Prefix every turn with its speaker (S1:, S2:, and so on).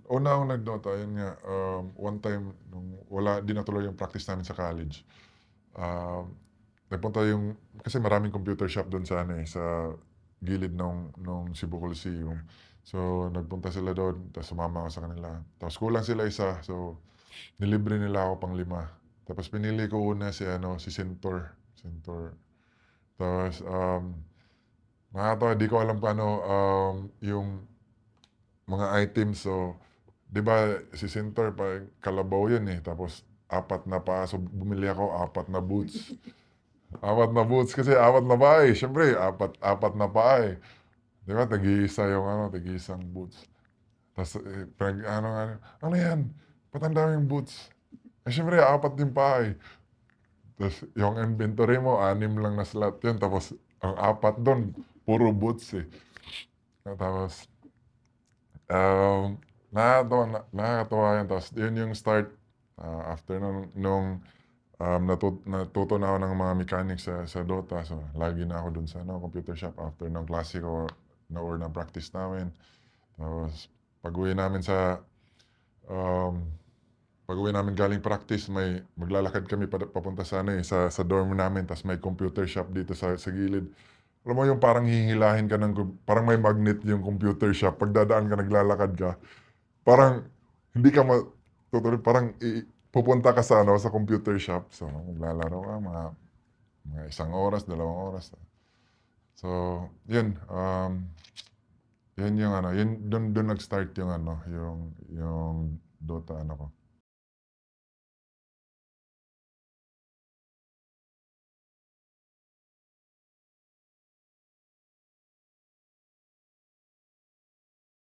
S1: una akong nag-Dota, yun nga, one time nung wala, 'di natuloy yung practice namin sa college, nagpunta yung kasi maraming computer shop dun sa ano, eh, sa gilid nung Cebu Coliseum. So, nagpunta sila dun ta's sumama ako sa kanila. Tapos kulang sila isa, so nilibre nila ako pang-5. Tapos pinili ko una si ano, si Centur. Tapos, nakakatawa, di ko alam paano, yung mga items. So, 'di ba si Centur parang kalabaw yun, eh, tapos 4 na paa. So, bumili ako 4 na boots. 4 na boots kasi 4 na paa, eh, siyempre apat na paa, eh. 'Di ba tig-iisa yung ano, tig-iisang boots. Ta's, pinag-ano nga, "Ano 'yan, ba't ang daming boots?" Eh, siyempre 4 yung paa, eh. Ta's yung inventory mo 6 lang na slot yun, tapos ang 4 dun puro boots, eh. Tapos, um, nakakatuwa yun. Tapos yun yung start, after nung natuto na ako ng mga mechanics sa Dota. So, lagi na ako dun sa ano, computer shop after ng klase ko na or ng practice namin. Tapos pag-uwi namin um, pag-uwi namin galing practice, maglalakad kami papunta sa ano, eh, sa dorm namin, ta's may computer shop dito sa gilid. Alam mo yung parang hihilahin ka parang may magnet yung computer shop, pagdadaan ka, naglalakad ka, parang hindi ka parang pupunta ka sa ano, sa computer shop. So, maglalaro ka mga 1 oras, 2 oras. So, yun, yun yung ano, yun dun nag-start yung ano, yung Dota ano ko.